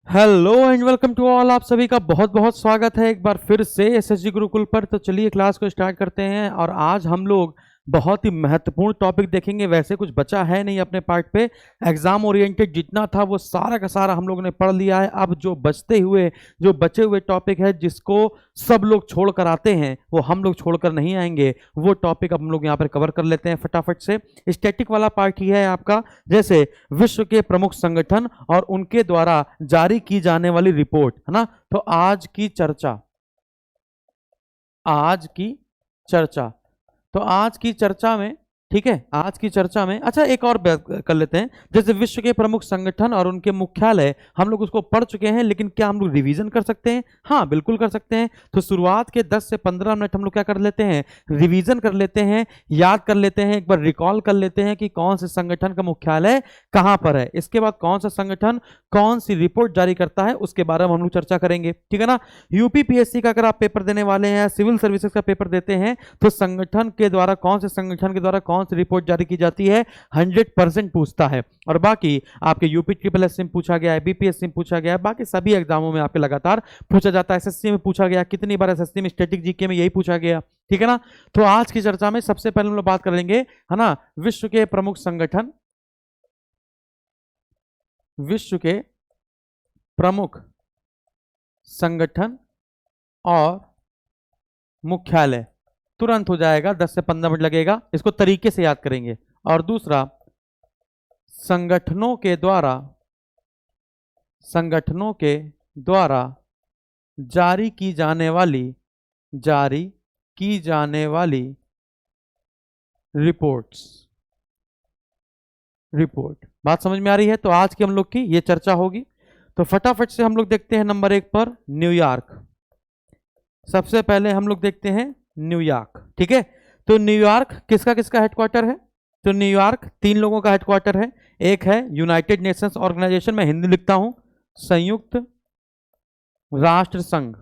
Hello and welcome to all. आप सभी का बहुत बहुत स्वागत है एक बार फिर से एसएसजी गुरुकुल पर। तो चलिए क्लास को स्टार्ट करते हैं और आज हम लोग बहुत ही महत्वपूर्ण टॉपिक देखेंगे। वैसे कुछ बचा है नहीं अपने पार्ट पे, एग्जाम ओरिएंटेड जितना था वो सारा का सारा हम लोगों ने पढ़ लिया है। अब जो बचे हुए टॉपिक है जिसको सब लोग छोड़ कर आते हैं वो हम लोग छोड़कर नहीं आएंगे, वो टॉपिक अब हम लोग यहाँ पर कवर कर लेते हैं फटाफट से। स्टैटिक वाला पार्ट ही है आपका, जैसे विश्व के प्रमुख संगठन और उनके द्वारा जारी की जाने वाली रिपोर्ट, है ना। तो आज की चर्चा तो आज की चर्चा में, ठीक है, आज की चर्चा में अच्छा एक और बात कर लेते हैं। जैसे विश्व के प्रमुख संगठन और उनके मुख्यालय, हम लोग उसको पढ़ चुके हैं, लेकिन क्या हम लोग रिवीजन कर सकते हैं? हाँ बिल्कुल कर सकते हैं। तो शुरुआत के 10 से 15 मिनट हम लोग क्या कर लेते हैं, रिवीजन कर लेते हैं, याद कर लेते हैं, एक बार रिकॉल कर लेते हैं कि कौन से संगठन का मुख्यालय कहां पर है। इसके बाद कौन सा संगठन कौन सी रिपोर्ट जारी करता है उसके बारे में हम लोग चर्चा करेंगे, ठीक है ना। यूपीपीएससी का अगर आप पेपर देने वाले हैं, सिविल सर्विसेज का पेपर देते हैं, तो संगठन के द्वारा कौन से संगठन के द्वारा कौन सी रिपोर्ट जारी की जाती है 100% पूछता है। और बाकी आपके यूपी ट्रिपल एस में पूछा गया है, बीपीएससी में पूछा गया है, बाकी सभी एग्जामों में आपके लगातार पूछा जाता है। एसएससी में पूछा गया, कितनी बार एसएससी में स्टैटिक जीके में यही पूछा गया, ठीक है ना। तो आज की चर्चा में सबसे पहले हम लोग बात कर लेंगे, है ना, विश्व के प्रमुख संगठन, विश्व के प्रमुख संगठन और मुख्यालय। तुरंत हो जाएगा, 10 से 15 मिनट लगेगा, इसको तरीके से याद करेंगे। और दूसरा, संगठनों के द्वारा जारी की जाने वाली रिपोर्ट। बात समझ में आ रही है? तो आज की हम लोग की ये चर्चा होगी। तो फटाफट से हम लोग देखते हैं नंबर 1 पर न्यूयॉर्क। सबसे पहले हम लोग देखते हैं न्यूयॉर्क, ठीक है। तो न्यूयॉर्क किसका किसका हेडक्वार्टर है? तो न्यूयॉर्क 3 लोगों का हेडक्वार्टर है। एक है यूनाइटेड नेशंस ऑर्गेनाइजेशन, मैं हिंदी लिखता हूं, संयुक्त राष्ट्र संघ,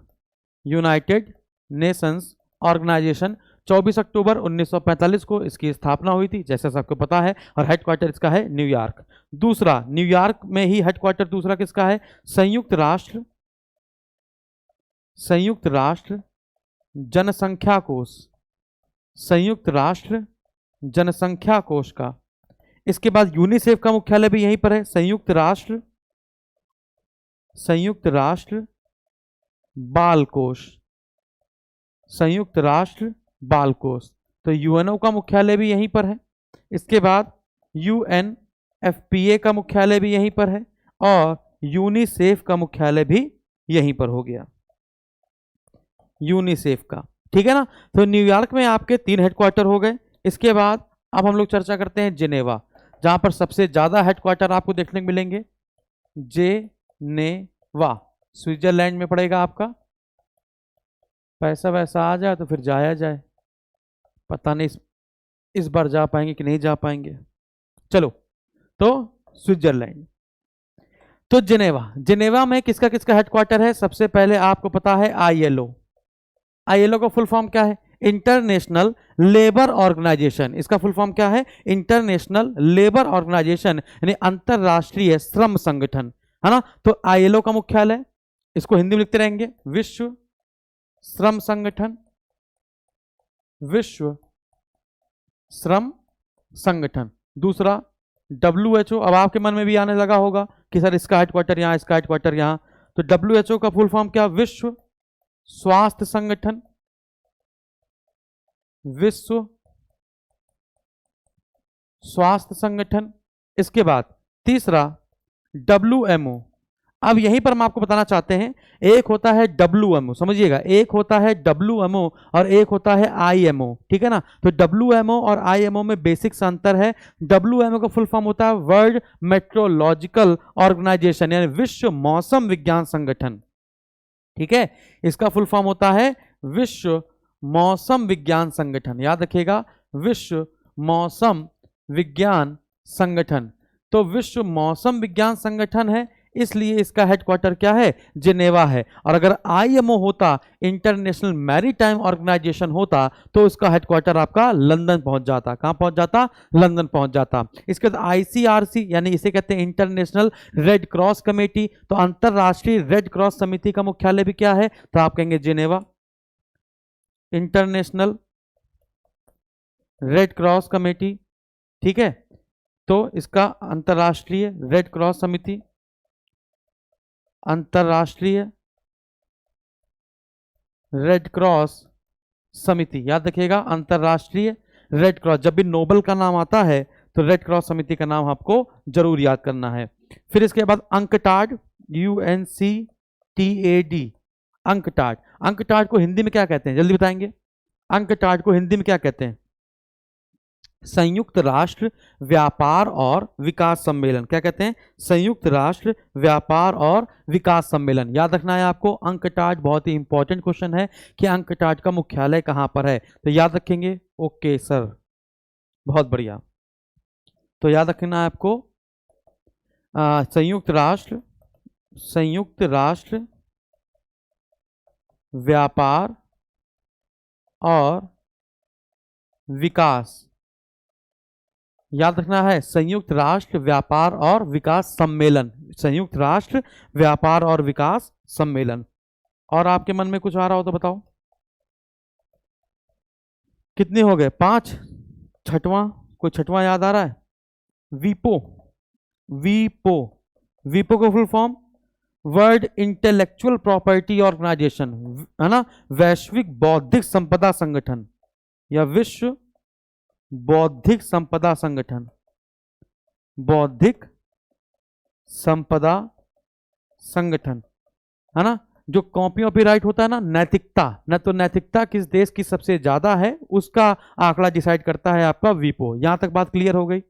यूनाइटेड नेशंस ऑर्गेनाइजेशन। 24 अक्टूबर 1945 को इसकी स्थापना हुई थी, जैसा सबको पता है, और हेडक्वार्टर इसका है न्यूयॉर्क। दूसरा, न्यूयॉर्क में ही हेडक्वार्टर दूसरा किसका है? संयुक्त राष्ट्र जनसंख्या कोष, संयुक्त राष्ट्र जनसंख्या कोष का। इसके बाद यूनिसेफ का मुख्यालय भी यहीं पर है, संयुक्त राष्ट्र बाल कोष, संयुक्त राष्ट्र बाल कोष। तो यूएनओ का मुख्यालय भी यहीं पर है। इसके बाद यूएनएफपीए का मुख्यालय भी यहीं पर है, और यूनिसेफ का मुख्यालय भी यहीं पर हो गया, यूनिसेफ का, ठीक है ना। तो न्यूयॉर्क में आपके 3 हेडक्वार्टर हो गए। इसके बाद अब हम लोग चर्चा करते हैं जिनेवा, जहां पर सबसे ज्यादा हेडक्वार्टर आपको देखने को मिलेंगे। जिनेवा स्विट्जरलैंड में पड़ेगा आपका। पैसा वैसा आ जाए तो फिर जाया जाए, पता नहीं इस बार जा पाएंगे कि नहीं जा पाएंगे। चलो, तो स्विट्जरलैंड। तो जिनेवा में किसका किसका हेडक्वार्टर है? सबसे पहले आपको पता है आईएलओ का फुल फॉर्म क्या है? International Labour Organisation. इसका फुल फॉर्म क्या है? इंटरनेशनल लेबर ऑर्गेनाइजेशन, यानी अंतरराष्ट्रीय श्रम संगठन, है ना। तो आईएलओ का मुख्यालय, इसको हिंदी में लिखते रहेंगे, विश्व श्रम संगठन, विश्व श्रम संगठन। दूसरा, डब्ल्यूएचओ। अब आपके मन में भी आने लगा होगा कि सर इसका हेडक्वार्टर यहां, इसका हेडक्वार्टर यहां। तो डब्ल्यूएचओ का फुल फॉर्म क्या? विश्व स्वास्थ्य संगठन, विश्व स्वास्थ्य संगठन। इसके बाद तीसरा, डब्ल्यूएमओ। अब यहीं पर हम आपको बताना चाहते हैं, एक होता है डब्ल्यूएमओ, समझिएगा, एक होता है डब्ल्यूएमओ और एक होता है आईएमओ, ठीक है ना। तो डब्ल्यूएमओ और आईएमओ में बेसिक सा अंतर है। डब्ल्यूएमओ का फुल फॉर्म होता है वर्ल्ड मेट्रोलॉजिकल ऑर्गेनाइजेशन, यानी विश्व मौसम विज्ञान संगठन, ठीक है। इसका फुल फॉर्म होता है विश्व मौसम विज्ञान संगठन, याद रखिएगा, विश्व मौसम विज्ञान संगठन। तो विश्व मौसम विज्ञान संगठन है, इसलिए इसका हेडक्वार्टर क्या है, जिनेवा है। और अगर आईएमओ होता, इंटरनेशनल मैरीटाइम ऑर्गेनाइजेशन होता, तो उसका हेडक्वार्टर आपका लंदन पहुंच जाता। कहां पहुंच जाता, लंदन पहुंच जाता। इसके बाद आईसीआरसी यानी इसे कहते हैं इंटरनेशनल रेड क्रॉस कमेटी, तो अंतरराष्ट्रीय रेड क्रॉस समिति का मुख्यालय भी क्या है, तो आप कहेंगे Geneva. International red cross committee, ठीक है, तो इसका अंतरराष्ट्रीय रेड क्रॉस समिति, अंतरराष्ट्रीय रेड क्रॉस समिति, याद रखिएगा अंतरराष्ट्रीय रेड क्रॉस। जब भी नोबल का नाम आता है तो रेड क्रॉस समिति का नाम आपको जरूर याद करना है। फिर इसके बाद अंकटाड, UNCTAD, अंकटाड। अंकटाड को हिंदी में क्या कहते हैं, जल्दी बताएंगे। अंकटाड को हिंदी में क्या कहते हैं, संयुक्त राष्ट्र व्यापार और विकास सम्मेलन। क्या कहते हैं, संयुक्त राष्ट्र व्यापार और विकास सम्मेलन। याद रखना है आपको, अंकटाड बहुत ही इंपॉर्टेंट क्वेश्चन है कि अंकटाड का मुख्यालय कहां पर है, तो याद रखेंगे। ओके सर, बहुत बढ़िया। तो याद रखना है आपको संयुक्त राष्ट्र व्यापार और विकास, याद रखना है संयुक्त राष्ट्र व्यापार और विकास सम्मेलन, संयुक्त राष्ट्र व्यापार और विकास सम्मेलन। और आपके मन में कुछ आ रहा हो तो बताओ। कितने हो गए, 5। छठवां, कोई छठवां याद आ रहा है, वीपो। वीपो, वीपो को full form world intellectual property organisation, है ना, वैश्विक बौद्धिक संपदा संगठन या विश्व बौद्धिक संपदा संगठन, बौद्धिक संपदा संगठन, है ना। जो कॉपीराइट होता है ना, नैतिकता, न तो नैतिकता किस देश की सबसे ज्यादा है उसका आंकड़ा डिसाइड करता है आपका वीपो। यहां तक बात क्लियर हो गई।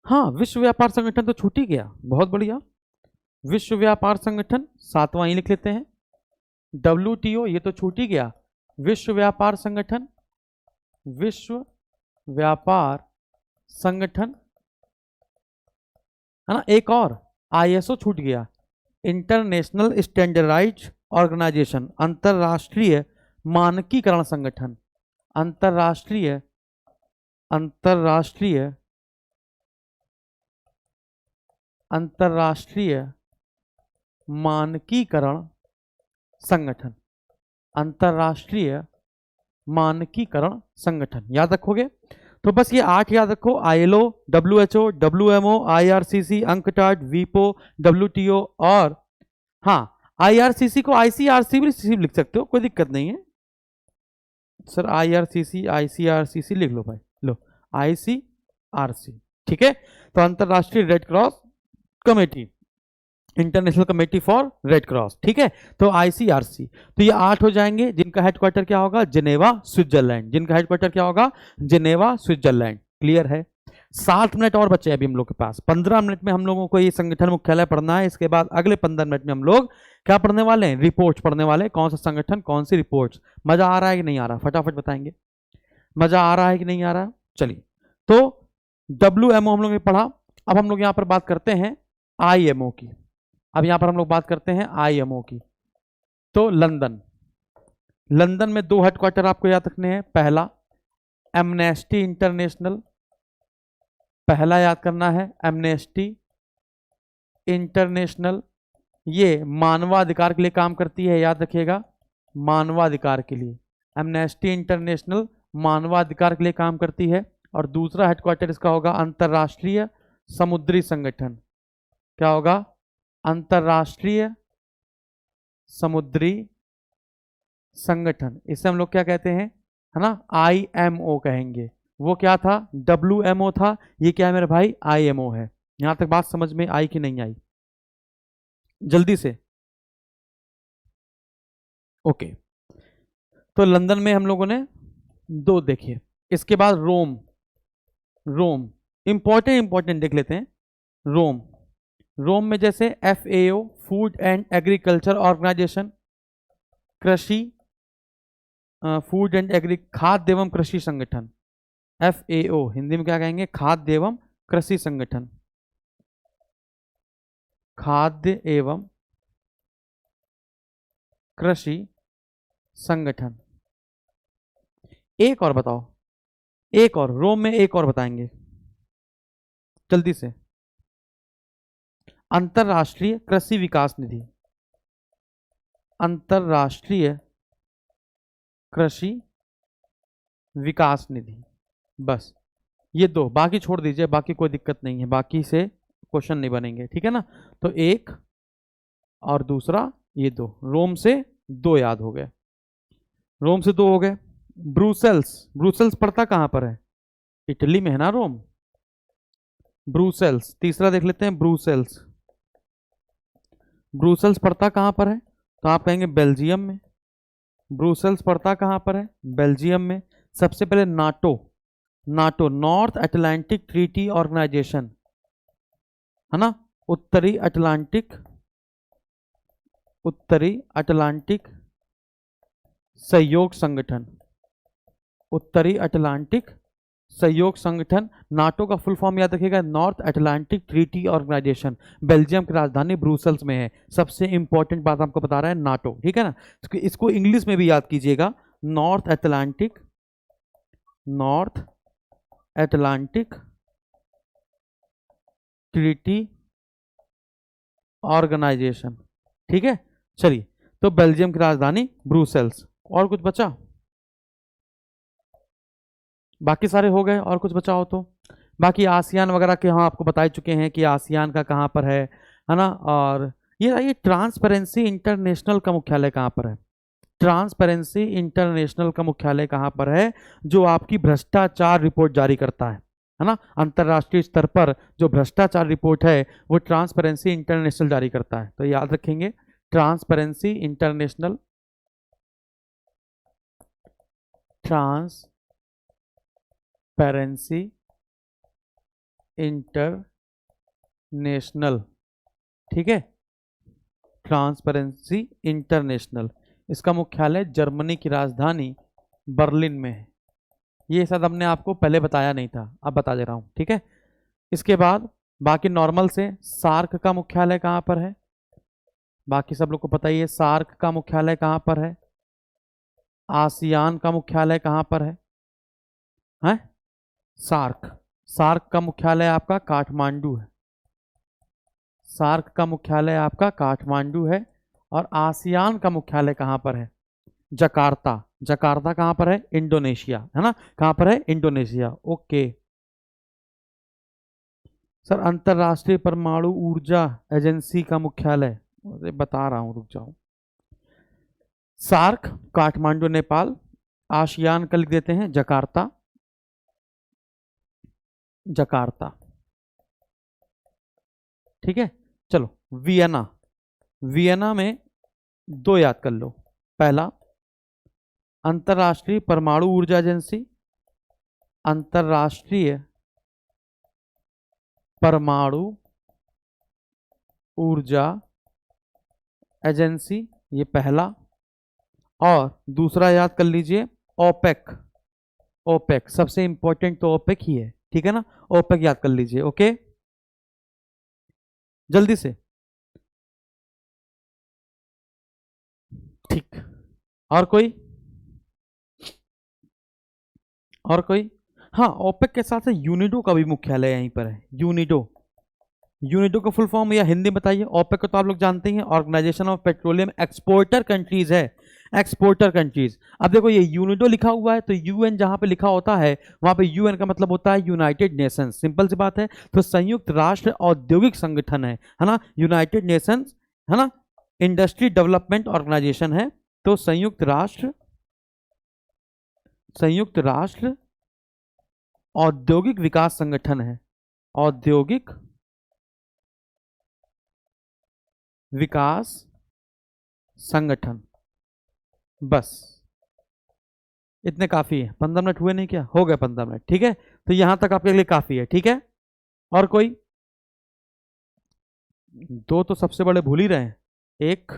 हाँ, विश्व व्यापार संगठन तो छूट ही गया, बहुत बढ़िया। विश्व व्यापार संगठन 7वां ही लिख लेते हैं। WTO ये तो छूट ही गया। विश्व व्यापार संगठन, विश्व व्यापार संगठन, है ना। एक और ISO छूट गया, इंटरनेशनल स्टैंडर्डाइज्ड ऑर्गेनाइजेशन, अंतरराष्ट्रीय मानकीकरण संगठन, अंतरराष्ट्रीय अंतरराष्ट्रीय अंतरराष्ट्रीय मानकीकरण संगठन, अंतरराष्ट्रीय मानकीकरण संगठन। याद रखोगे तो बस ये 8 याद रखो, ILO, WHO, WMO, IRCC, UNCTAD, वीपो, WTO और हाँ IRCC को ICRC भी लिख सकते हो, कोई दिक्कत नहीं है सर। IRCC ICRCC लिख लो भाई, लो ICRC, ठीक है। तो अंतरराष्ट्रीय red cross committee, international committee for red cross, ठीक है। तो ICRC, तो ये 8 हो जाएंगे जिनका हेडक्वार्टर क्या होगा, जिनेवा स्विट्जरलैंड, जिनका हेडक्वार्टर क्या होगा, जिनेवा स्विट्जरलैंड। क्लियर है। 7 मिनट और बचे अभी हम लोग के पास। 15 मिनट में हम लोगों को ये संगठन मुख्यालय पढ़ना है। इसके बाद अगले 15 मिनट में हम लोग क्या पढ़ने वाले हैं, रिपोर्ट पढ़ने वाले हैं। कौन सा संगठन, कौन सी रिपोर्ट्स। मजा आ रहा है कि नहीं आ रहा, फटाफट बताएंगे। मजा आ रहा है कि नहीं आ रहा। चलिए, तो WMO हम लोग ने पढ़ा। अब हम लोग यहाँ पर बात करते हैं IMO की। अब यहां पर हम लोग बात करते हैं IMO की। तो लंदन, लंदन में 2 हेडक्वार्टर आपको याद रखने हैं। पहला एमनेस्टी इंटरनेशनल, पहला याद करना है एमनेस्टी इंटरनेशनल, ये मानवाधिकार के लिए काम करती है, याद रखिएगा, मानवाधिकार के लिए। एमनेस्टी इंटरनेशनल मानवाधिकार के लिए काम करती है। और दूसरा हेडक्वार्टर इसका होगा अंतरराष्ट्रीय समुद्री संगठन। क्या होगा, अंतरराष्ट्रीय समुद्री संगठन। इसे हम लोग क्या कहते हैं, है ना, IMO कहेंगे। वो क्या था, WMO था, ये क्या है मेरे भाई, IMO है। यहां तक बात समझ में आई कि नहीं आई, जल्दी से। ओके, तो लंदन में हम लोगों ने 2 देखिए। इसके बाद रोम, रोम इंपॉर्टेंट देख लेते हैं। रोम, रोम में जैसे FAO Food and Agriculture Organisation, कृषि फूड एंड एग्री खाद्य एवं कृषि संगठन। FAO हिंदी में क्या कहेंगे, खाद्य एवं कृषि संगठन। खाद्य एवं कृषि संगठन। एक और बताओ, एक और, रोम में एक और बताएंगे जल्दी से। अंतरराष्ट्रीय कृषि विकास निधि, अंतरराष्ट्रीय कृषि विकास निधि। बस ये दो, बाकी छोड़ दीजिए, बाकी कोई दिक्कत नहीं है, बाकी से क्वेश्चन नहीं बनेंगे, ठीक है ना। तो एक और दूसरा, ये दो, रोम से दो याद हो गए, रोम से दो हो गए। ब्रुसेल्स, ब्रुसेल्स पड़ता कहां पर है? इटली में है ना रोम। ब्रुसेल्स, तीसरा देख लेते हैं, ब्रुसेल्स, ब्रुसेल्स पड़ता कहां पर है? तो आप कहेंगे बेल्जियम में। ब्रुसेल्स पड़ता कहां पर है? बेल्जियम में। सबसे पहले NATO, NATO North Atlantic Treaty Organisation, है ना, उत्तरी अटलांटिक, उत्तरी अटलांटिक सहयोग संगठन, उत्तरी अटलांटिक सहयोग संगठन। नाटो का फुल फॉर्म याद रखिएगा, North Atlantic Treaty Organisation. Belgium की राजधानी ब्रुसेल्स में है। सबसे इंपॉर्टेंट बात आपको बता रहा है, नाटो, ठीक है ना। इसको इंग्लिश में भी याद कीजिएगा, North Atlantic, North Atlantic Treaty Organisation, ठीक है। चलिए, तो बेल्जियम की राजधानी ब्रुसेल्स। और कुछ बचा? बाकी सारे हो गए, और कुछ बचा हो तो? बाकी आसियान वगैरह के हम आपको बता चुके हैं कि आसियान का कहाँ पर है ना। और ये ट्रांसपेरेंसी इंटरनेशनल का मुख्यालय कहाँ पर है? ट्रांसपेरेंसी इंटरनेशनल का मुख्यालय कहाँ पर है? जो आपकी भ्रष्टाचार रिपोर्ट जारी करता है ना, अंतरराष्ट्रीय स्तर पर जो भ्रष्टाचार रिपोर्ट है वो ट्रांसपेरेंसी इंटरनेशनल जारी करता है। तो याद रखेंगे, ट्रांसपेरेंसी इंटरनेशनल, ट्रांसपेरेंसी इंटरनेशनल, ठीक है, ट्रांसपेरेंसी इंटरनेशनल। इसका मुख्यालय जर्मनी की राजधानी बर्लिन में है। ये शायद हमने आपको पहले बताया नहीं था, अब बता दे रहा हूं, ठीक है। इसके बाद बाकी नॉर्मल से, सार्क का मुख्यालय कहां पर है? बाकी सब लोग को पता ही है, सार्क का मुख्यालय कहां पर है। आसियान का मुख्यालय कहां पर है? सार्क, सार्क का मुख्यालय आपका काठमांडू है, सार्क का मुख्यालय आपका काठमांडू है। और आसियान का मुख्यालय कहां पर है? जकार्ता, जकार्ता कहां पर है? इंडोनेशिया, है ना, कहां पर है? इंडोनेशिया। ओके सर, अंतरराष्ट्रीय परमाणु ऊर्जा एजेंसी का मुख्यालय, अरे बता रहा हूं, रुक जाओ। सार्क काठमांडू नेपाल, आसियान का लिख देते हैं जकार्ता, जकार्ता, ठीक है। चलो, वियना, वियना में दो याद कर लो। पहला, अंतरराष्ट्रीय परमाणु ऊर्जा एजेंसी, अंतरराष्ट्रीय परमाणु ऊर्जा एजेंसी, ये पहला। और दूसरा याद कर लीजिए, ओपेक, ओपेक सबसे इंपॉर्टेंट तो ओपेक ही है, ठीक है ना, ओपेक याद कर लीजिए। ओके, जल्दी से, ठीक। और कोई, और कोई? हाँ, ओपेक के साथ साथ यूनिडो का भी मुख्यालय यहीं पर है, यूनिडो। यूनिडो का फुल फॉर्म या हिंदी बताइए। ओपेक को तो आप लोग जानते हैं, Organisation of Petroleum Exporter Countries है, एक्सपोर्टर कंट्रीज। अब देखो, ये यूनिडो लिखा हुआ है, तो यूएन जहां पे लिखा होता है वहां पे यूएन का मतलब होता है यूनाइटेड नेशंस, सिंपल सी बात है। तो संयुक्त राष्ट्र औद्योगिक संगठन है ना, यूनाइटेड नेशंस, है ना, इंडस्ट्री डेवलपमेंट ऑर्गेनाइजेशन है। तो संयुक्त राष्ट्र, संयुक्त राष्ट्र औद्योगिक विकास संगठन है, औद्योगिक विकास संगठन। बस इतने काफी है, 15 मिनट हुए नहीं क्या? हो गए 15 मिनट, ठीक है। तो यहां तक आपके लिए काफी है, ठीक है। और कोई? दो तो सबसे बड़े भूल ही रहे हैं। एक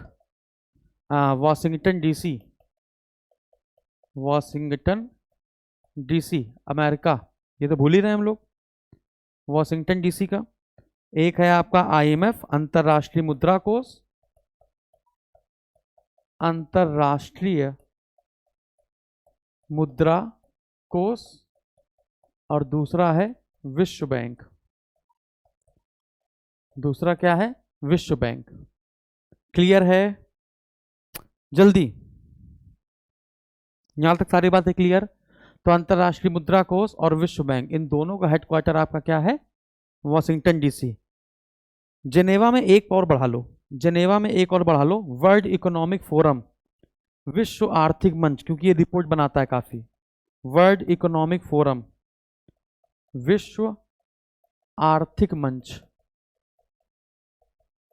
Washington DC, Washington DC America, ये तो भूल ही रहे हैं हम लोग, वॉशिंगटन डीसी का। एक है आपका IMF, अंतरराष्ट्रीय मुद्रा कोष, अंतरराष्ट्रीय मुद्रा कोष, और दूसरा है विश्व बैंक। दूसरा क्या है? विश्व बैंक। क्लियर है? जल्दी, यहां तक सारी बातें क्लियर? तो अंतरराष्ट्रीय मुद्रा कोष और विश्व बैंक, इन दोनों का हेडक्वार्टर आपका क्या है? Washington DC। जेनेवा में एक और बढ़ा लो, जेनेवा में एक और बढ़ा लो, वर्ल्ड इकोनॉमिक फोरम, विश्व आर्थिक मंच, क्योंकि ये रिपोर्ट बनाता है काफी। वर्ल्ड इकोनॉमिक फोरम, विश्व आर्थिक मंच,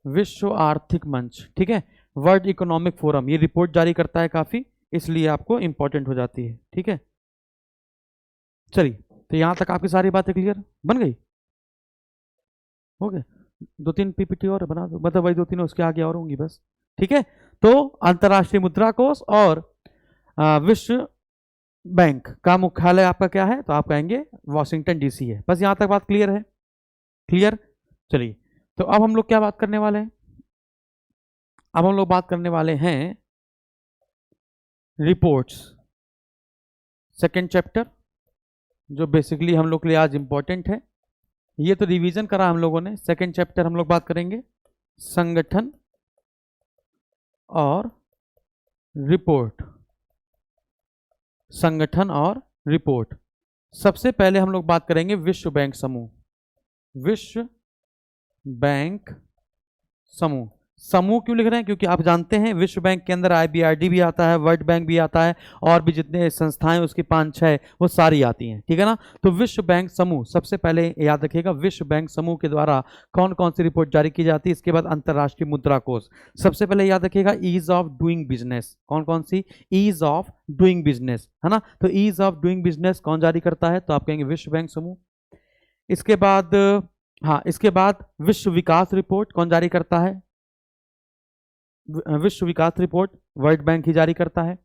विश्व आर्थिक मंच, ठीक है। वर्ल्ड इकोनॉमिक फोरम ये रिपोर्ट जारी करता है काफी, इसलिए आपको इंपॉर्टेंट हो जाती है, ठीक है। चलिए, तो यहां तक आपकी सारी बातें क्लियर बन गई? हो गया? 2-3 PPT और बना दो, मतलब वही 2-3 उसके आगे और होंगी बस, ठीक है। तो अंतरराष्ट्रीय मुद्रा कोष और विश्व बैंक का मुख्यालय आपका क्या है? तो आप कहेंगे वॉशिंगटन DC है। बस यहां तक बात क्लियर है? क्लियर? चलिए, तो अब हम लोग क्या बात करने वाले हैं? अब हम लोग बात करने वाले हैं रिपोर्ट्स, सेकेंड चैप्टर, जो बेसिकली हम लोग के लिए आज इंपॉर्टेंट है। ये तो रिवीजन करा हम लोगों ने। सेकेंड चैप्टर हम लोग बात करेंगे संगठन और रिपोर्ट, संगठन और रिपोर्ट। सबसे पहले हम लोग बात करेंगे विश्व बैंक समूह, विश्व बैंक समूह। समूह क्यों लिख रहे हैं? क्योंकि आप जानते हैं विश्व बैंक के अंदर IBRD भी आता है, वर्ल्ड बैंक भी आता है, और भी जितने संस्थाएं उसकी 5-6 वो सारी आती हैं, ठीक है ना। तो विश्व बैंक समूह, सबसे पहले याद रखिएगा विश्व बैंक समूह के द्वारा कौन कौन सी रिपोर्ट जारी की जाती है। इसके बाद अंतरराष्ट्रीय मुद्रा कोष, सबसे पहले याद रखिएगा ईज ऑफ डूइंग बिजनेस, कौन कौन सी? ईज ऑफ डूइंग बिजनेस, है ना। तो ईज ऑफ डूइंग बिजनेस कौन जारी करता है? तो आप कहेंगे विश्व बैंक समूह। इसके बाद इसके बाद विश्व विकास रिपोर्ट कौन जारी करता है? विश्व विकास रिपोर्ट वर्ल्ड बैंक ही जारी करता है।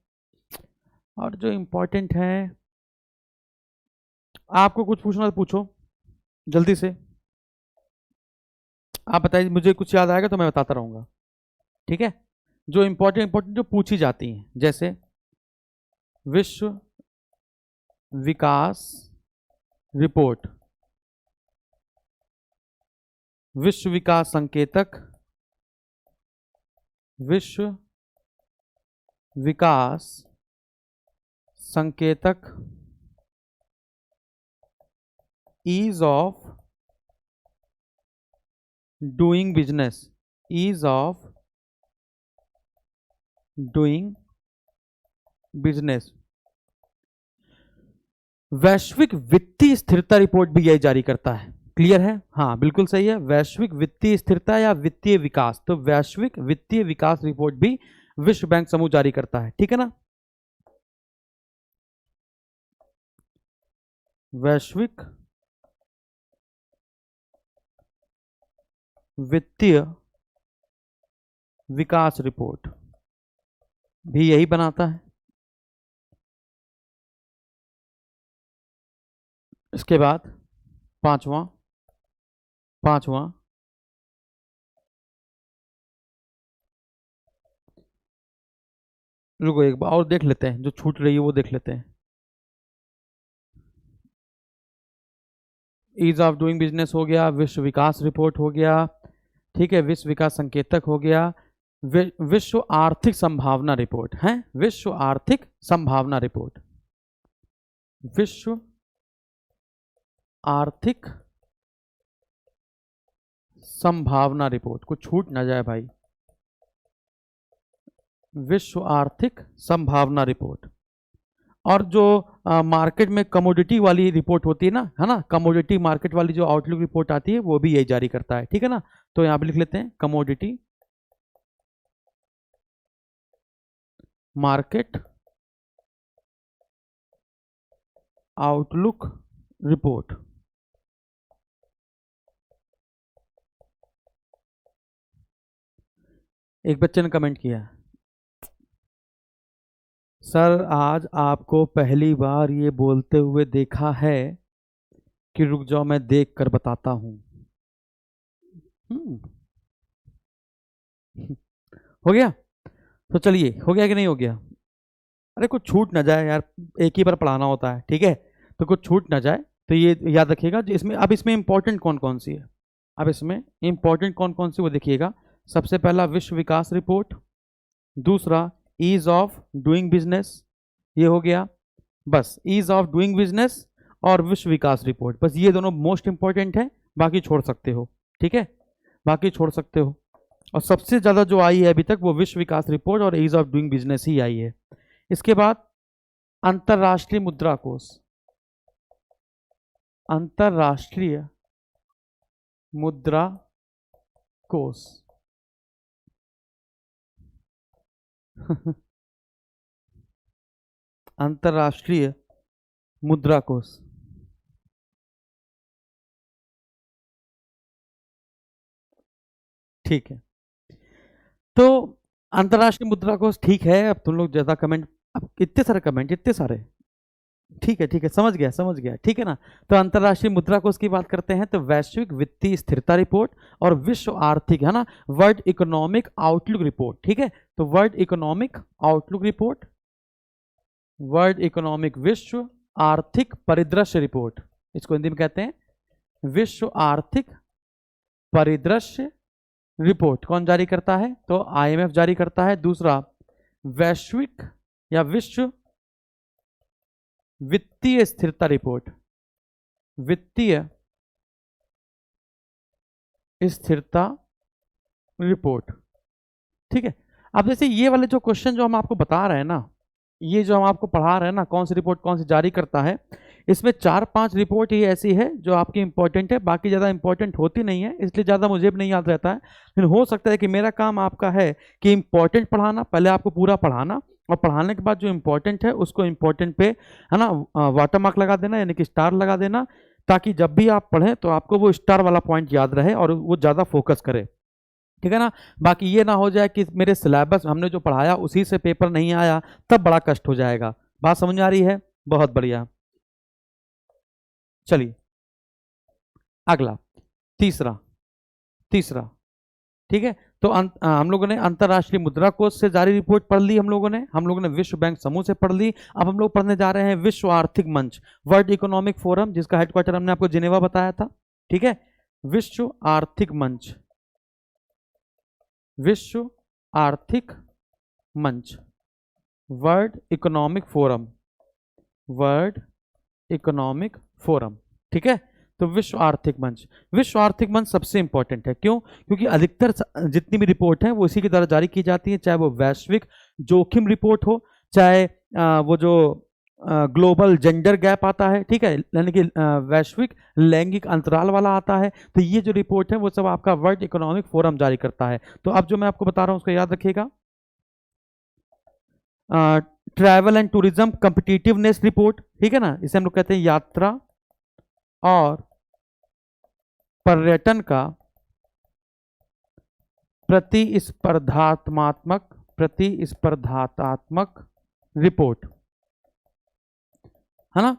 और जो इंपॉर्टेंट है, आपको कुछ पूछना तो पूछो जल्दी से, आप बताइए, मुझे कुछ याद आएगा तो मैं बताता रहूंगा, ठीक है। जो इंपॉर्टेंट जो पूछी जाती हैं, जैसे विश्व विकास रिपोर्ट, विश्व विकास संकेतक, विश्व विकास संकेतक, ease of doing business, ease of doing business. वैश्विक वित्तीय स्थिरता रिपोर्ट भी यही जारी करता है। क्लियर है? हाँ बिल्कुल सही है, वैश्विक वित्तीय स्थिरता या वित्तीय विकास, तो वैश्विक वित्तीय विकास रिपोर्ट भी विश्व बैंक समूह जारी करता है, ठीक है ना। वैश्विक वित्तीय विकास रिपोर्ट भी यही बनाता है। इसके बाद पांचवा रुको एक बार और देख लेते हैं, जो छूट रही है वो देख लेते हैं। ईज ऑफ डूइंग बिजनेस हो गया, विश्व विकास रिपोर्ट हो गया, ठीक है, विश्व विकास संकेतक हो गया, विश्व आर्थिक संभावना रिपोर्ट है, विश्व आर्थिक संभावना रिपोर्ट, विश्व आर्थिक संभावना रिपोर्ट, कुछ छूट ना जाए भाई, विश्व आर्थिक संभावना रिपोर्ट। और जो मार्केट में कमोडिटी वाली रिपोर्ट होती है ना, है ना, कमोडिटी मार्केट वाली जो आउटलुक रिपोर्ट आती है वो भी यही जारी करता है, ठीक है ना। तो यहां पे लिख लेते हैं कमोडिटी मार्केट आउटलुक रिपोर्ट। एक बच्चे ने कमेंट किया, सर आज आपको पहली बार ये बोलते हुए देखा है कि रुक जाओ मैं देख कर बताता हूं। हम्म, हो गया। तो चलिए, हो गया कि नहीं हो गया? अरे कुछ छूट ना जाए यार, एक ही बार पढ़ाना होता है, ठीक है? तो कुछ छूट ना जाए, तो ये याद रखिएगा। जो इसमें, अब इसमें इंपॉर्टेंट कौन कौन सी है, अब इसमें इंपॉर्टेंट कौन कौन सी वो देखिएगा। सबसे पहला विश्व विकास रिपोर्ट, दूसरा ईज ऑफ डूइंग बिजनेस, ये हो गया। बस ईज ऑफ डूइंग बिजनेस और विश्व विकास रिपोर्ट, बस ये दोनों मोस्ट इंपॉर्टेंट है, बाकी छोड़ सकते हो, ठीक है? बाकी छोड़ सकते हो। और सबसे ज्यादा जो आई है अभी तक वो विश्व विकास रिपोर्ट और ईज ऑफ डूइंग बिजनेस ही आई है। इसके बाद अंतरराष्ट्रीय मुद्रा कोष, अंतरराष्ट्रीय मुद्रा कोष अंतरराष्ट्रीय मुद्रा कोष, ठीक है। तो अंतरराष्ट्रीय मुद्रा कोष ठीक है। अब तुम लोग ज्यादा कमेंट, अब इतने सारे कमेंट, इतने सारे, ठीक है ठीक है, समझ गया समझ गया, ठीक है ना? तो अंतरराष्ट्रीय मुद्रा कोष की बात करते हैं तो वैश्विक वित्तीय स्थिरता रिपोर्ट और विश्व आर्थिक, है ना, वर्ल्ड इकोनॉमिक आउटलुक रिपोर्ट, ठीक है? तो world economic outlook report, world economic, विश्व आर्थिक परिदृश्य रिपोर्ट, इसको हिंदी में कहते हैं विश्व आर्थिक परिदृश्य रिपोर्ट। कौन जारी करता है? तो आईएमएफ जारी करता है। दूसरा वैश्विक या विश्व वित्तीय स्थिरता रिपोर्ट, वित्तीय स्थिरता रिपोर्ट, ठीक है? अब जैसे ये वाले जो क्वेश्चन जो हम आपको बता रहे हैं ना, ये जो हम आपको पढ़ा रहे हैं ना, कौन सी रिपोर्ट कौन सी जारी करता है, इसमें 4-5 रिपोर्ट ही ऐसी है जो आपकी इंपॉर्टेंट है, बाकी ज़्यादा इंपॉर्टेंट होती नहीं है, इसलिए ज़्यादा मुझे भी नहीं याद रहता है। लेकिन हो सकता है कि मेरा काम आपका है कि इंपॉर्टेंट पढ़ाना, पहले आपको पूरा पढ़ाना, और पढ़ाने के बाद जो इंपॉर्टेंट है उसको इंपॉर्टेंट पे, है ना, वाटर मार्क लगा देना, यानी कि स्टार लगा देना, ताकि जब भी आप पढ़ें तो आपको वो स्टार वाला पॉइंट याद रहे और वो ज़्यादा फोकस करे, ठीक है ना? बाकी ये ना हो जाए कि मेरे सिलेबस हमने जो पढ़ाया उसी से पेपर नहीं आया, तब बड़ा कष्ट हो जाएगा। बात समझ आ रही है? बहुत बढ़िया। चलिए अगला, तीसरा, तीसरा, ठीक है? तो हम लोगों ने अंतरराष्ट्रीय मुद्रा कोष से जारी रिपोर्ट पढ़ ली, हम लोगों ने विश्व बैंक समूह से पढ़ ली। अब हम लोग पढ़ने जा रहे हैं विश्व आर्थिक मंच, वर्ल्ड इकोनॉमिक फोरम, जिसका हेडक्वार्टर हमने आपको जिनेवा बताया था, ठीक है? विश्व आर्थिक मंच, विश्व आर्थिक मंच, world economic forum, world economic forum, ठीक है? तो विश्व आर्थिक मंच, विश्व आर्थिक मंच सबसे इंपॉर्टेंट है। क्यों? क्योंकि अधिकतर जितनी भी रिपोर्ट है वो इसी के द्वारा जारी की जाती है, चाहे वो वैश्विक जोखिम रिपोर्ट हो, चाहे वो जो ग्लोबल जेंडर गैप आता है, ठीक है, यानी कि वैश्विक लैंगिक अंतराल वाला आता है, तो ये जो रिपोर्ट है वो सब आपका वर्ल्ड इकोनॉमिक फोरम जारी करता है। तो अब जो मैं आपको बता रहा हूं उसको याद रखिएगा। Travel and tourism competitiveness report, ठीक है ना, इसे हम लोग कहते हैं यात्रा और पर्यटन का प्रतिस्पर्धात्मक, प्रतिस्पर्धात्मक रिपोर्ट, है ना?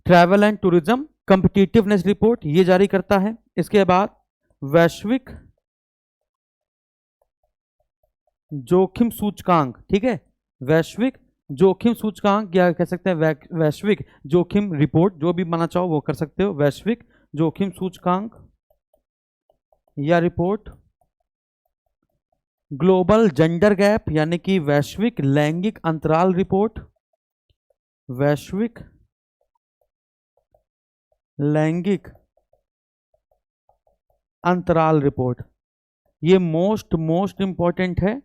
Travel and tourism competitiveness report ये जारी करता है। इसके बाद वैश्विक जोखिम सूचकांक, ठीक है, वैश्विक जोखिम सूचकांक, या कह सकते हैं वैश्विक जोखिम रिपोर्ट, जो भी माना चाहो वो कर सकते हो, वैश्विक जोखिम सूचकांक या रिपोर्ट। ग्लोबल जेंडर गैप, यानी कि वैश्विक लैंगिक अंतराल रिपोर्ट, वैश्विक लैंगिक अंतराल रिपोर्ट, ये मोस्ट इंपॉर्टेंट है।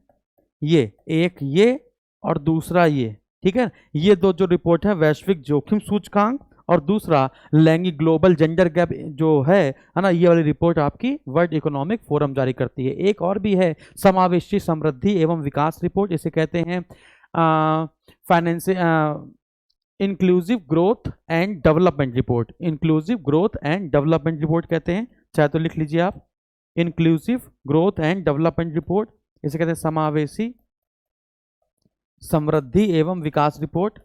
ये एक, ये और दूसरा ये, ठीक है? ये दो जो रिपोर्ट है, वैश्विक जोखिम सूचकांक और दूसरा लैंगिक ग्लोबल जेंडर गैप जो है ना, ये वाली रिपोर्ट आपकी वर्ल्ड इकोनॉमिक फोरम जारी करती है। एक और भी है समावेशी समृद्धि एवं विकास रिपोर्ट, इसे कहते हैं financial inclusive growth and development report, inclusive growth and development report कहते हैं, चाहे तो लिख लीजिए आप, inclusive growth and development report, इसे कहते हैं समावेशी समृद्धि एवं विकास रिपोर्ट,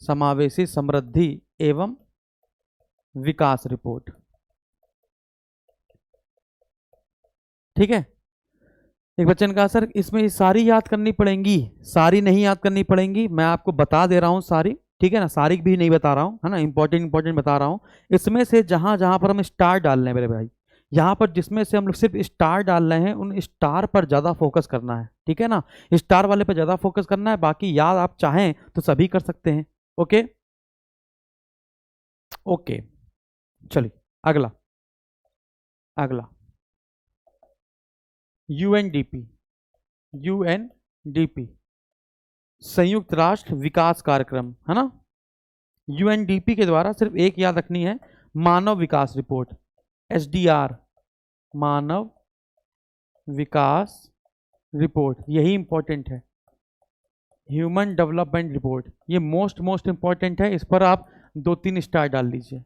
समावेशी समृद्धि एवं विकास रिपोर्ट। ठीक है। एक बच्चे ने कहा सर इसमें ये सारी याद करनी पड़ेंगी, सारी नहीं याद करनी पड़ेंगी, मैं आपको बता दे रहा हूँ सारी, ठीक है ना, सारी भी नहीं बता रहा हूँ, है ना, इंपॉर्टेंट इंपॉर्टेंट बता रहा हूँ। इसमें से जहां जहां पर हम स्टार डाल रहे हैं मेरे भाई, यहाँ पर जिसमें से हम लोग सिर्फ स्टार डाल रहे हैं उन स्टार पर ज्यादा फोकस करना है, ठीक है ना, स्टार वाले पर ज्यादा फोकस करना है, बाकी याद आप चाहें तो सभी कर सकते हैं। ओके ओके, चलिए अगला, अगला यूएनडीपी, यूएनडीपी संयुक्त राष्ट्र विकास कार्यक्रम, है ना, यूएनडीपी के द्वारा सिर्फ एक याद रखनी है, मानव विकास रिपोर्ट, एसडीआर, मानव विकास रिपोर्ट, यही इंपॉर्टेंट है। ह्यूमन डेवलपमेंट रिपोर्ट, ये मोस्ट मोस्ट इंपॉर्टेंट है, इस पर आप 2-3 स्टार डाल लीजिए,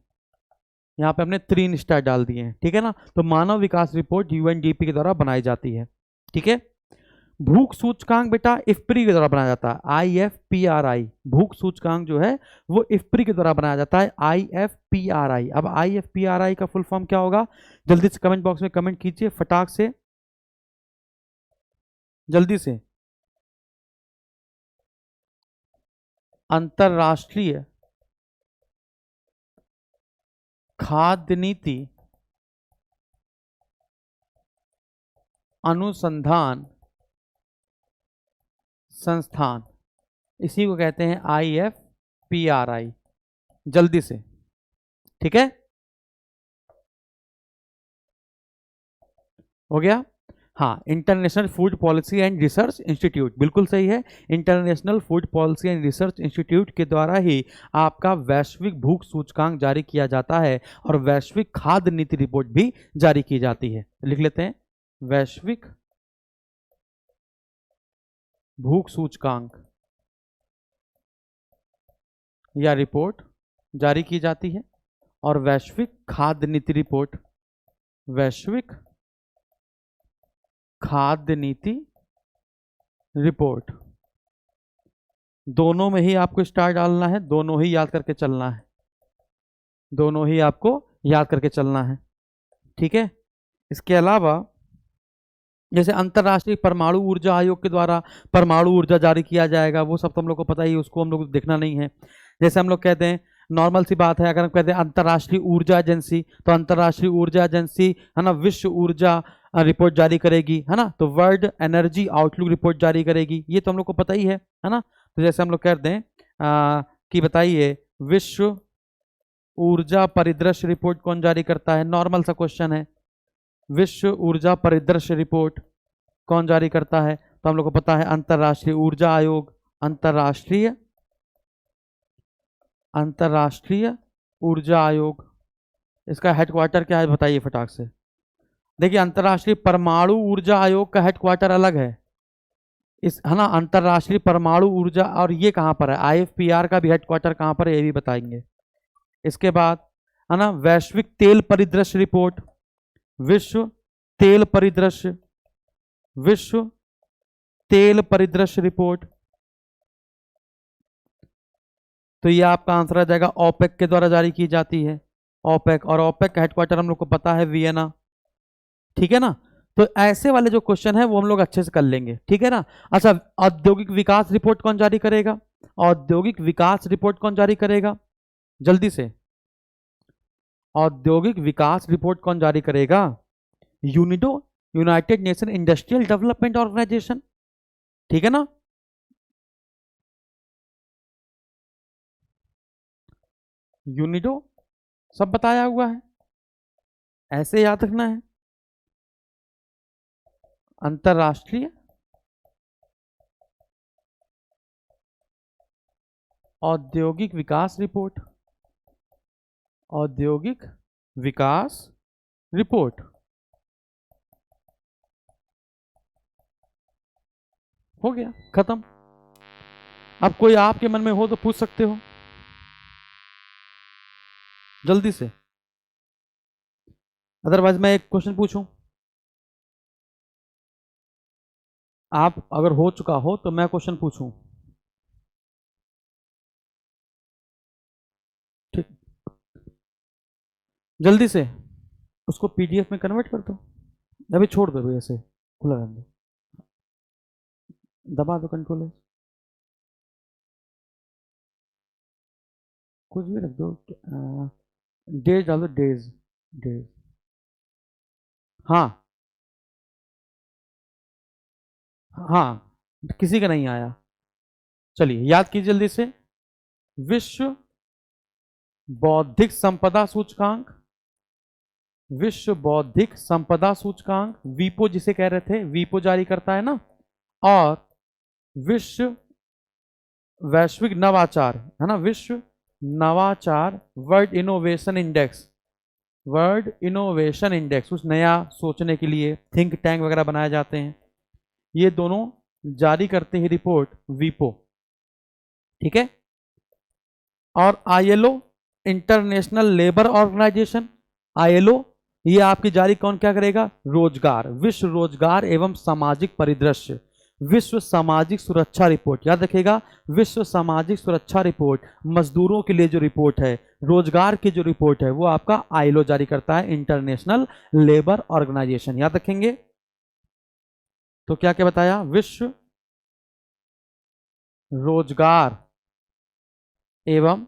यहाँ पे हमने 3 स्टार डाल दिए हैं, ठीक है ना। तो मानव विकास रिपोर्ट यूएनडीपी के द्वारा बनाई जाती है, ठीक है। भूख सूचकांक बेटा इफ्प्री के द्वारा बनाया जाता है, IFPRI, भूख सूचकांक जो है वो इफ्प्री के द्वारा बनाया जाता है, IFPRI। अब IFPRI का फुल फॉर्म क्या होगा, जल्दी से कमेंट बॉक्स में कमेंट कीजिए फटाक से, जल्दी से। अंतरराष्ट्रीय खाद्य नीति अनुसंधान संस्थान, इसी को कहते हैं IFPRI, जल्दी से, ठीक है, हो गया। हाँ, international food policy and research institute, बिल्कुल सही है, international food policy and research institute के द्वारा ही आपका वैश्विक भूख सूचकांक जारी किया जाता है और वैश्विक खाद्य नीति रिपोर्ट भी जारी की जाती है। लिख लेते हैं, वैश्विक भूख सूचकांक या रिपोर्ट जारी की जाती है और वैश्विक खाद्य नीति रिपोर्ट, वैश्विक खाद्य नीति रिपोर्ट, दोनों में ही आपको स्टार डालना है, दोनों ही याद करके चलना है, दोनों ही आपको याद करके चलना है, ठीक है। इसके अलावा जैसे अंतरराष्ट्रीय परमाणु ऊर्जा आयोग के द्वारा परमाणु ऊर्जा जारी किया जाएगा, वो सब तो हम लोग को पता ही, उसको हम लोग को देखना नहीं है। जैसे हम लोग कहते हैं, नॉर्मल सी बात है, अगर हम कहते हैं अंतरराष्ट्रीय ऊर्जा एजेंसी, तो अंतरराष्ट्रीय ऊर्जा एजेंसी, है ना, विश्व ऊर्जा रिपोर्ट जारी करेगी, है ना, तो वर्ल्ड एनर्जी आउटलुक रिपोर्ट जारी करेगी, ये तो हम लोग को पता ही है ना। तो जैसे हम लोग कहते हैं कि बताइए विश्व ऊर्जा परिदृश्य रिपोर्ट कौन जारी करता है, नॉर्मल सा क्वेश्चन है, विश्व ऊर्जा परिदृश्य रिपोर्ट कौन जारी करता है, तो हम लोग को पता है अंतरराष्ट्रीय ऊर्जा आयोग, अंतरराष्ट्रीय अंतरराष्ट्रीय ऊर्जा आयोग। इसका हेडक्वार्टर क्या है बताइए फटाक से। देखिए, अंतरराष्ट्रीय परमाणु ऊर्जा आयोग का हेडक्वार्टर अलग है, इस, है ना, अंतरराष्ट्रीय परमाणु ऊर्जा, और ये कहां पर है, IFPR का भी हेडक्वार्टर कहां पर है ये भी बताएंगे। इसके बाद, है ना, वैश्विक तेल परिदृश्य रिपोर्ट, विश्व तेल परिदृश्य, विश्व तेल परिदृश्य रिपोर्ट, तो ये आपका आंसर आ जाएगा, ओपेक के द्वारा जारी की जाती है, ओपेक, और ओपेक का हेडक्वार्टर हम लोग को पता है वियना, ठीक है ना। तो ऐसे वाले जो क्वेश्चन है वो हम लोग अच्छे से कर लेंगे, ठीक है ना। अच्छा, औद्योगिक विकास रिपोर्ट कौन जारी करेगा, औद्योगिक विकास रिपोर्ट कौन जारी करेगा, जल्दी से, औद्योगिक विकास रिपोर्ट कौन जारी करेगा, UNIDO, United Nation Industrial Development Organisation, ठीक है ना। यूनिडो सब बताया हुआ है, ऐसे याद रखना है, अंतरराष्ट्रीय औद्योगिक विकास रिपोर्ट, औद्योगिक विकास रिपोर्ट, हो गया खत्म। अब कोई आपके मन में हो तो पूछ सकते हो जल्दी से, अदरवाइज मैं एक क्वेश्चन पूछूं, आप अगर हो चुका हो तो मैं क्वेश्चन पूछूं, ठीक, जल्दी से उसको PDF में कन्वर्ट कर दो, अभी छोड़ दो, अभी ऐसे खुला रहने दो, दबा दो कंट्रोल, कुछ भी रख दो। डेज डाल दो, डेज, डेज। हाँ हाँ, किसी का नहीं आया। चलिए याद कीजिए जल्दी से। विश्व बौद्धिक संपदा सूचकांक, विश्व बौद्धिक संपदा सूचकांक, वीपो जिसे कह रहे थे, वीपो जारी करता है ना। और विश्व वैश्विक नवाचार, है ना, विश्व नवाचार, world innovation index, world innovation index, कुछ नया सोचने के लिए थिंक टैंक वगैरह बनाए जाते हैं, ये दोनों जारी करते हैं रिपोर्ट वीपो। ठीक है। और ILO, International Labour Organisation, ILO, ये आपकी जारी कौन क्या करेगा? रोजगार, विश्व रोजगार एवं सामाजिक परिदृश्य, विश्व सामाजिक सुरक्षा रिपोर्ट, याद रखिएगा। विश्व सामाजिक सुरक्षा रिपोर्ट मजदूरों के लिए जो रिपोर्ट है, रोजगार की जो रिपोर्ट है, वो आपका आईएलओ जारी करता है, इंटरनेशनल लेबर ऑर्गेनाइजेशन, याद रखेंगे। तो क्या क्या बताया? विश्व रोजगार एवं,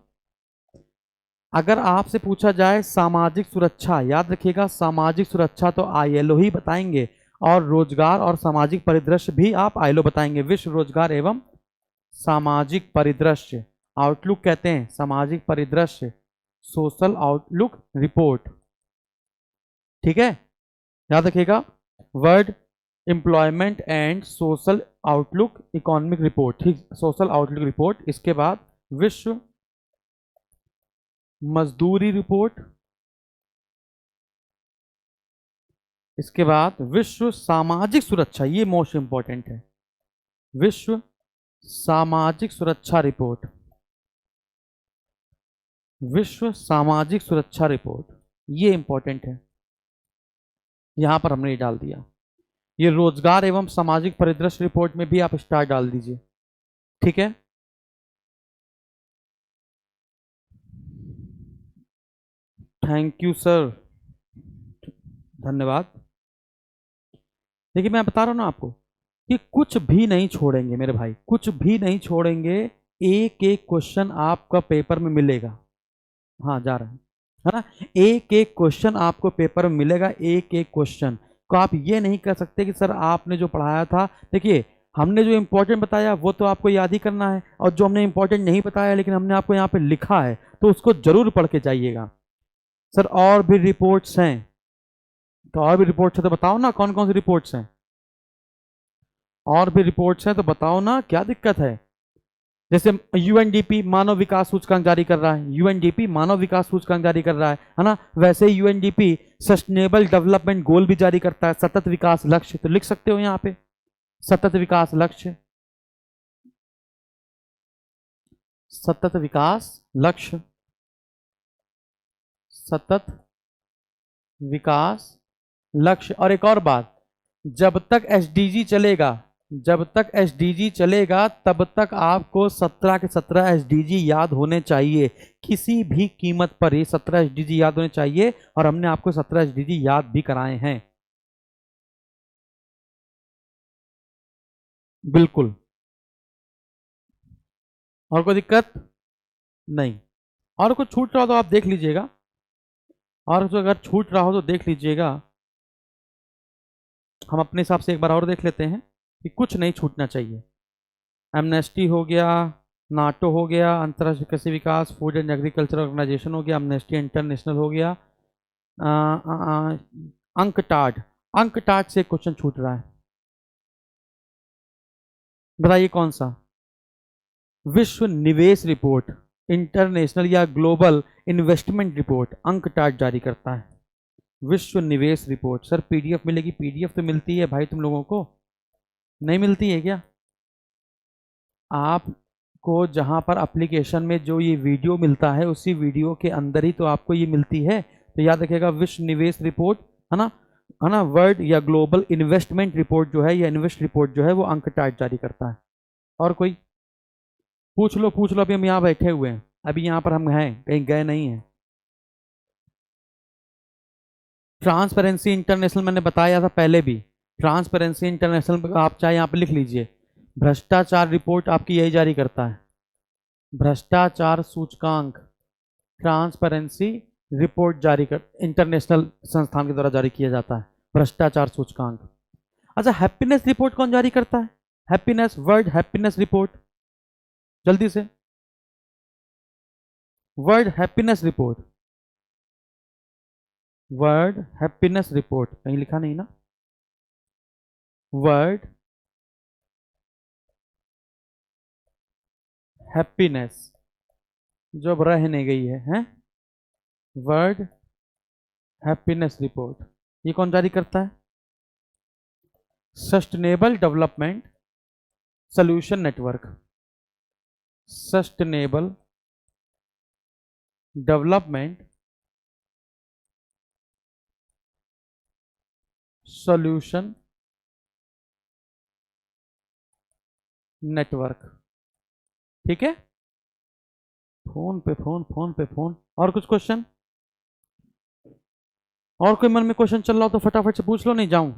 अगर आपसे पूछा जाए सामाजिक सुरक्षा, याद रखिएगा सामाजिक सुरक्षा तो आईएलओ ही बताएंगे, और रोजगार और सामाजिक परिदृश्य भी आप आईएलओ बताएंगे। विश्व रोजगार एवं सामाजिक परिदृश्य, आउटलुक कहते हैं, सामाजिक परिदृश्य, सोशल आउटलुक रिपोर्ट। ठीक है, याद रखिएगा। World employment and social outlook economic report, ठीक, सोशल आउटलुक रिपोर्ट। इसके बाद विश्व मजदूरी रिपोर्ट, इसके बाद विश्व सामाजिक सुरक्षा, ये मोस्ट इंपॉर्टेंट है, विश्व सामाजिक सुरक्षा रिपोर्ट, विश्व सामाजिक सुरक्षा रिपोर्ट, ये इंपॉर्टेंट है, यहां पर हमने ये डाल दिया। ये रोजगार एवं सामाजिक परिदृश्य रिपोर्ट में भी आप स्टार डाल दीजिए। ठीक है, थैंक यू सर, धन्यवाद। देखिए मैं बता रहा हूं ना आपको कि कुछ भी नहीं छोड़ेंगे मेरे भाई, कुछ भी नहीं छोड़ेंगे, एक एक क्वेश्चन आपका पेपर में मिलेगा। हाँ जा रहा है ना, एक एक क्वेश्चन आपको पेपर में मिलेगा, एक एक क्वेश्चन को आप ये नहीं कर सकते कि सर आपने जो पढ़ाया था, देखिए हमने जो इंपॉर्टेंट बताया वो तो आपको याद ही करना है, और जो हमने इंपॉर्टेंट नहीं बताया लेकिन हमने आपको यहाँ पे लिखा है, तो उसको जरूर पढ़ के जाइएगा। सर और भी रिपोर्ट्स हैं, तो और भी रिपोर्ट्स है तो बताओ ना कौन कौन सी रिपोर्ट्स हैं, और भी रिपोर्ट्स हैं तो बताओ ना, क्या दिक्कत है? जैसे यूएनडीपी मानव विकास सूचकांक जारी कर रहा है, यूएनडीपी मानव विकास सूचकांक जारी कर रहा है ना, वैसे ही यूएनडीपी सस्टेनेबल डेवलपमेंट गोल भी जारी करता है, सतत विकास लक्ष्य, तो लिख सकते हो यहाँ पे सतत विकास लक्ष्य, सतत विकास लक्ष्य, सतत विकास लक्ष्य। और एक और बात, जब तक एसडीजी चलेगा, जब तक एसडीजी चलेगा तब तक आपको 17 के 17 एसडीजी याद होने चाहिए, किसी भी कीमत पर ये 17 एसडीजी याद होने चाहिए, और हमने आपको 17 एसडीजी याद भी कराए हैं। बिल्कुल, और कोई दिक्कत नहीं। और कुछ छूट रहा हो तो आप देख लीजिएगा, और कुछ अगर छूट रहा हो तो देख लीजिएगा, हम अपने हिसाब से एक बार और देख लेते हैं कि कुछ नहीं छूटना चाहिए। एमनेस्टी हो गया, नाटो हो गया, अंतर्राष्ट्रीय कृषि विकास फूड एंड एग्रीकल्चर ऑर्गेनाइजेशन हो गया, एमनेस्टी इंटरनेशनल हो गया, अंकटाड, अंकटाड से क्वेश्चन छूट रहा है, बताइए कौन सा? विश्व निवेश रिपोर्ट, इंटरनेशनल या ग्लोबल इन्वेस्टमेंट रिपोर्ट अंकटाड जारी करता है, विश्व निवेश रिपोर्ट। सर पीडीएफ मिलेगी, पीडीएफ तो मिलती है भाई, तुम लोगों को नहीं मिलती है क्या? आपको जहां पर एप्लीकेशन में जो ये वीडियो मिलता है, उसी वीडियो के अंदर ही तो आपको ये मिलती है, तो याद रखिएगा विश्व निवेश रिपोर्ट, है ना, है ना, वर्ल्ड या ग्लोबल इन्वेस्टमेंट रिपोर्ट जो है, या इन्वेस्ट रिपोर्ट जो है, वो अंकटाड जारी करता है। और कोई पूछ लो, पूछ लो, अभी हम यहाँ बैठे हुए हैं, अभी यहाँ पर हम हैं, कहीं गए नहीं हैं। ट्रांसपेरेंसी इंटरनेशनल मैंने बताया था पहले भी, ट्रांसपेरेंसी इंटरनेशनल आप चाहे यहाँ पे लिख लीजिए। भ्रष्टाचार रिपोर्ट आपकी यही जारी करता है, भ्रष्टाचार सूचकांक, ट्रांसपेरेंसी रिपोर्ट जारी कर, इंटरनेशनल संस्थान के द्वारा जारी किया जाता है भ्रष्टाचार सूचकांक। अच्छा, हैप्पीनेस रिपोर्ट कौन जारी करता है? हैप्पीनेस, वर्ल्ड हैप्पीनेस रिपोर्ट, जल्दी से, world happiness report, world happiness report, कहीं लिखा नहीं ना? वर्ल्ड हैप्पीनेस, जो अब रह नहीं गई है, हैं? वर्ल्ड हैप्पीनेस रिपोर्ट, ये कौन जारी करता है? Sustainable development solution network, sustainable development solution network. ठीक है, फोन पे फोन, फोन पे फोन। और कुछ क्वेश्चन? और कोई मन में क्वेश्चन चल रहा हो तो फटाफट से पूछ लो, नहीं जाऊं?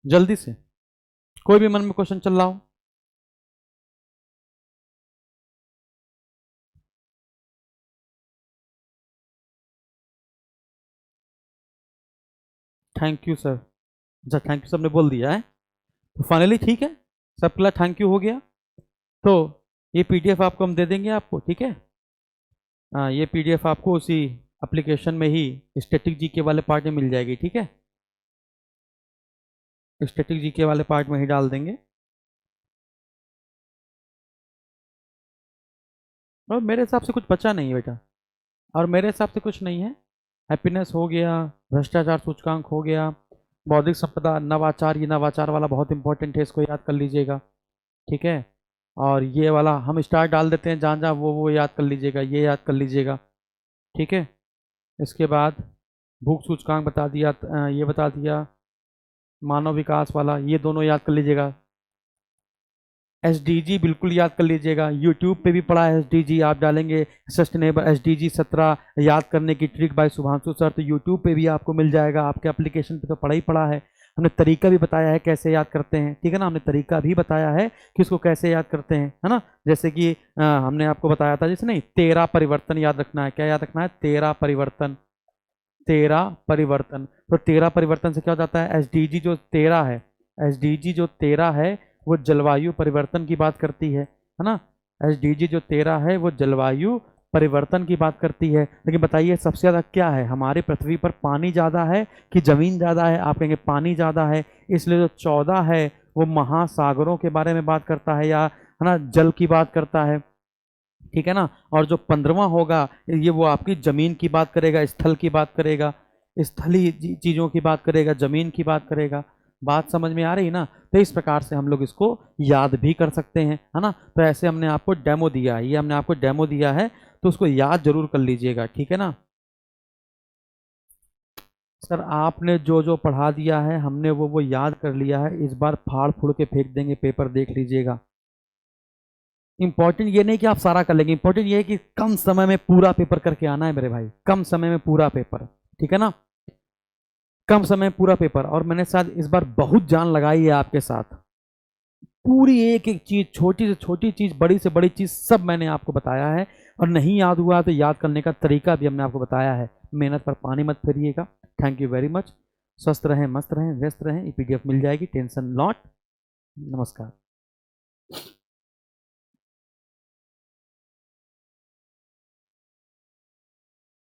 जल्दी से, कोई भी मन में क्वेश्चन चल रहा हो। थैंक यू सर, अच्छा थैंक यू सर ने बोल दिया है, तो फाइनली ठीक है, सबके लिए थैंक यू हो गया। तो ये पीडीएफ आपको हम दे देंगे आपको, ठीक है? हाँ, ये पीडीएफ आपको उसी एप्लीकेशन में ही स्टैटिक जीके वाले पार्ट में मिल जाएगी, ठीक है? स्टैटिक जीके वाले पार्ट में ही डाल देंगे। और मेरे हिसाब से कुछ बचा नहीं है बेटा, और मेरे हिसाब से कुछ नहीं है। हैप्पीनेस हो गया, भ्रष्टाचार सूचकांक हो गया, बौद्धिक संपदा, नवाचार, ये नवाचार वाला बहुत इंपॉर्टेंट है, इसको याद कर लीजिएगा, ठीक है? और ये वाला हम स्टार डाल देते हैं, जहाँ जहाँ वो याद कर लीजिएगा, ये याद कर लीजिएगा, ठीक है? इसके बाद भूख सूचकांक बता दिया, ये बता दिया, मानव विकास वाला, ये दोनों याद कर लीजिएगा। एसडीजी बिल्कुल याद कर लीजिएगा, यूट्यूब पे भी पढ़ा है एसडीजी, आप डालेंगे सस्टेनेबल एसडीजी 17 याद करने की ट्रिक बाय शुभांशु सर, तो यूट्यूब पे भी आपको मिल जाएगा, आपके एप्लीकेशन पे तो पढ़ा ही पड़ा है। हमने तरीका भी बताया है कैसे याद करते हैं, ठीक है ना? हमने तरीका भी बताया है कि उसको कैसे याद करते हैं, है ना? जैसे कि हमने आपको बताया था, जैसे नहीं, 13 परिवर्तन याद रखना है। क्या याद रखना है? 13 परिवर्तन, 13 परिवर्तन। तो 13 परिवर्तन से क्या हो जाता है? एसडीजी जो 13 है, एसडीजी जो 13 है वो जलवायु परिवर्तन की बात करती है ना? एसडीजी जो 13 है वो जलवायु परिवर्तन की बात करती है। लेकिन बताइए सबसे ज़्यादा क्या है? हमारी पृथ्वी पर पानी ज़्यादा है कि ज़मीन ज़्यादा है? आप कहेंगे पानी ज़्यादा है, इसलिए जो 14 है वो महासागरों के बारे में बात करता है, या है ना, जल की बात करता है, ठीक है ना? और जो 15वां होगा ये वो आपकी ज़मीन की बात करेगा, स्थल की बात करेगा, स्थलीय चीज़ों की बात करेगा, ज़मीन की बात करेगा। बात समझ में आ रही ना? तो इस प्रकार से हम लोग इसको याद भी कर सकते हैं, है ना? तो ऐसे हमने आपको डेमो दिया है, ये हमने आपको डेमो दिया है, तो उसको याद जरूर कर लीजिएगा, ठीक है ना? सर आपने जो जो पढ़ा दिया है हमने वो याद कर लिया है, इस बार फाड़ फूड़ के फेंक देंगे, पेपर देख लीजिएगा। इंपॉर्टेंट ये नहीं कि आप सारा कर लेंगे, इंपॉर्टेंट ये है कि कम समय में पूरा पेपर करके आना है मेरे भाई, कम समय में पूरा पेपर, ठीक है ना? कम समय में पूरा पेपर। और मैंने शायद इस बार बहुत जान लगाई है आपके साथ, पूरी एक एक चीज, छोटी से छोटी चीज, बड़ी से बड़ी चीज, सब मैंने आपको बताया है। और नहीं याद हुआ तो याद करने का तरीका भी हमने आपको बताया है। मेहनत पर पानी मत फेरिएगा। Thank you very much. स्वस्थ रहें, मस्त रहें, व्यस्त रहें। पीडीएफ मिल जाएगी, टेंशन नॉट। नमस्कार।